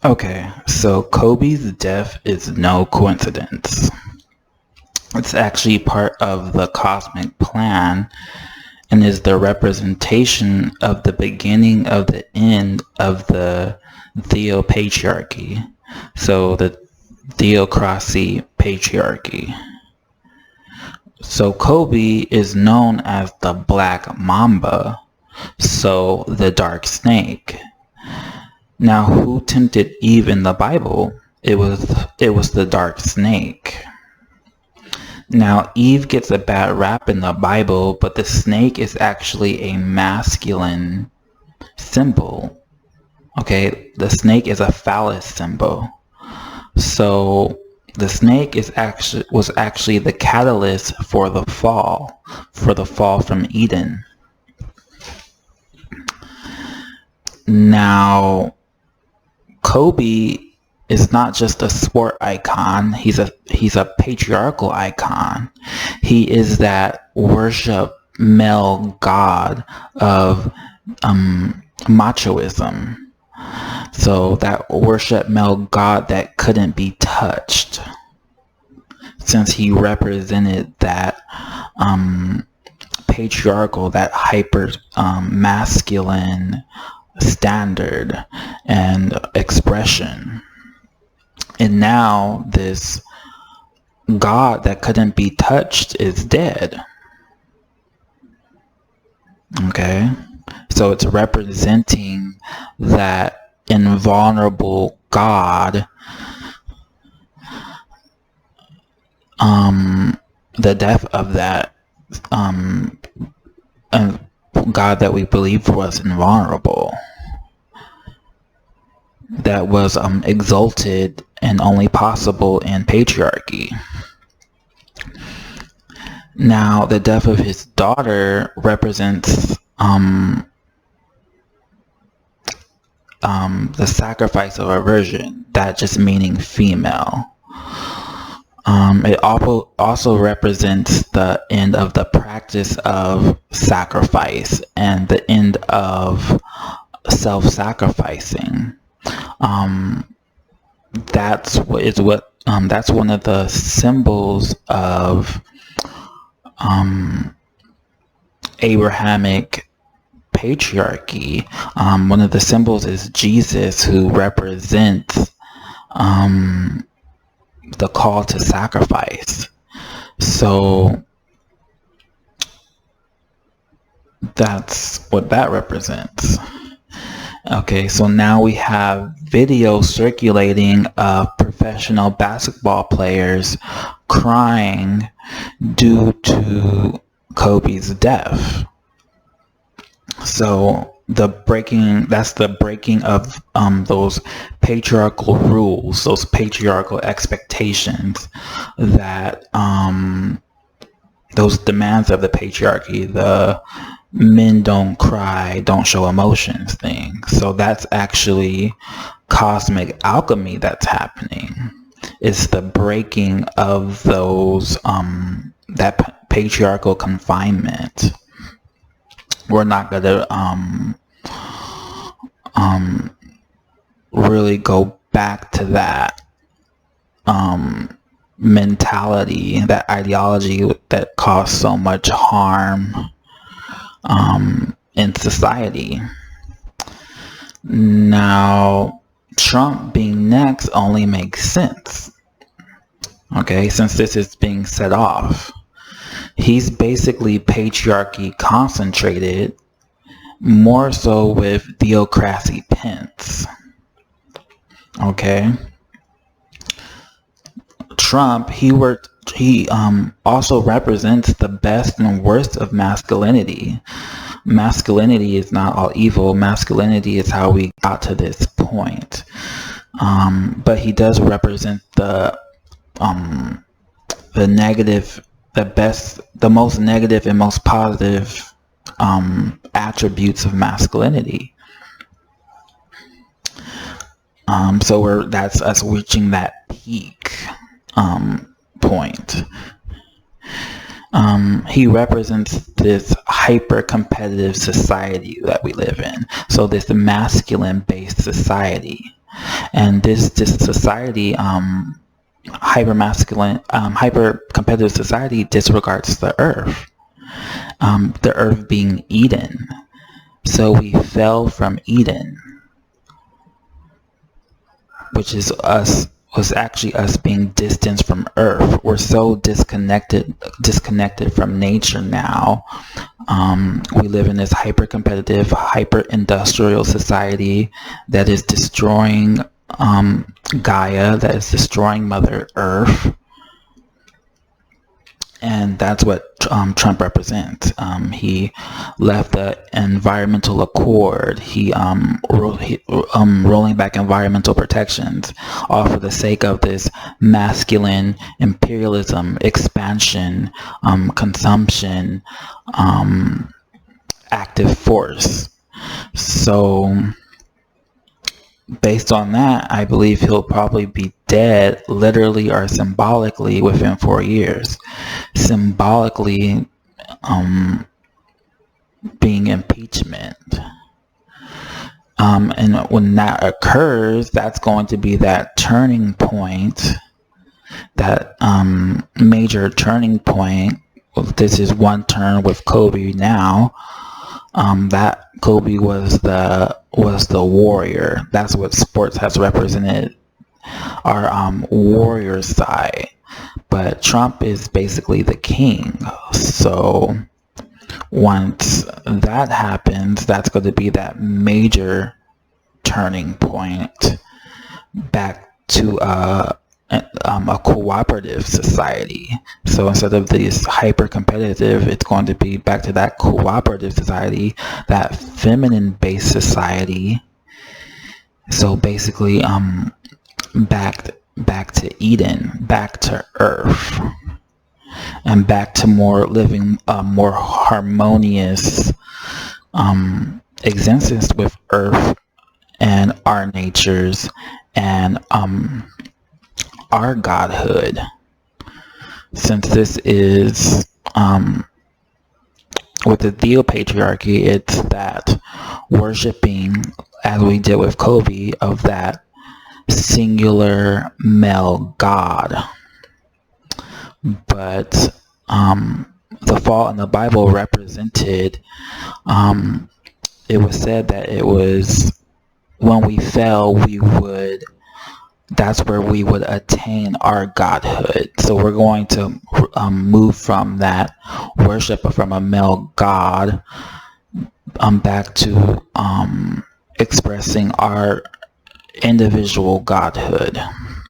Okay, so Kobe's death is no coincidence. It's actually part of the cosmic plan and is the representation of the beginning of the end of the theopatriarchy. So the theocracy patriarchy. So Kobe is known as the Black Mamba, so the dark snake. Now, who tempted Eve in the Bible? It was the dark snake. Now, Eve gets a bad rap in the Bible, but the snake is actually a masculine symbol. Okay, the snake is a phallus symbol. So the snake was actually the catalyst for the fall from Eden. Now, Kobe is not just a sport icon. He's a patriarchal icon. He is that worship male god of machoism. So that worship male god that couldn't be touched, since he represented that patriarchal, that hyper masculine standard and expression. And now this God that couldn't be touched is dead. Okay? So it's representing that invulnerable God, the death of that God that we believed was invulnerable, that was exalted and only possible in patriarchy. Now, the death of his daughter represents the sacrifice of a virgin, that just meaning female. It also represents the end of the practice of sacrifice and the end of self-sacrificing. That's one of the symbols of Abrahamic patriarchy. One of the symbols is Jesus, who represents the call to sacrifice. So that's what that represents. Okay, so now we have video circulating of professional basketball players crying due to Kobe's death. So that's the breaking of those patriarchal rules, those patriarchal expectations, that those demands of the patriarchy, the men don't cry, don't show emotions thing. So that's actually cosmic alchemy that's happening. It's the breaking of those that patriarchal confinement. We're not gonna really go back to that mentality, that ideology that caused so much harm in society. Now, Trump being next only makes sense. Okay, since this is being set off. He's basically patriarchy concentrated, more so with theocracy Pence. Okay. Trump, he also represents the best and worst of masculinity. Masculinity is not all evil. Masculinity is how we got to this point. But he does represent the negative, the most negative and most positive attributes of masculinity. So that's us reaching that peak point. He represents this hyper-competitive society that we live in. So this masculine-based society. And this society, hyper masculine, hyper competitive society, disregards the earth. The earth being Eden. So we fell from Eden, which is was actually us being distanced from earth. We're so disconnected from nature now. We live in this hyper competitive, hyper industrial society that is destroying Gaia, that is destroying Mother Earth. And that's what Trump represents. He left the environmental accord. He rolling back environmental protections, all for the sake of this masculine imperialism, expansion, consumption, active force. So based on that, I believe he'll probably be dead, literally or symbolically, within 4 years. Symbolically, being impeachment. And when that occurs, that's going to be that turning point, that major turning point. This is one turn with Kobe now. That Kobe was the warrior. That's what sports has represented, our warrior side. But Trump is basically the king. So once that happens, that's going to be that major turning point back to a cooperative society. So instead of this hyper competitive, it's going to be back to that cooperative society, that feminine based society. So basically back to Eden, back to Earth, and back to more living more harmonious existence with Earth and our natures and our godhood. Since this is with the theopatriarchy, it's that worshiping, as we did with Kobe, of that singular male god. But the fall in the Bible represented, it was said that it was when we fell, that's where we would attain our godhood. So we're going to move from that worship from a male god back to expressing our individual godhood.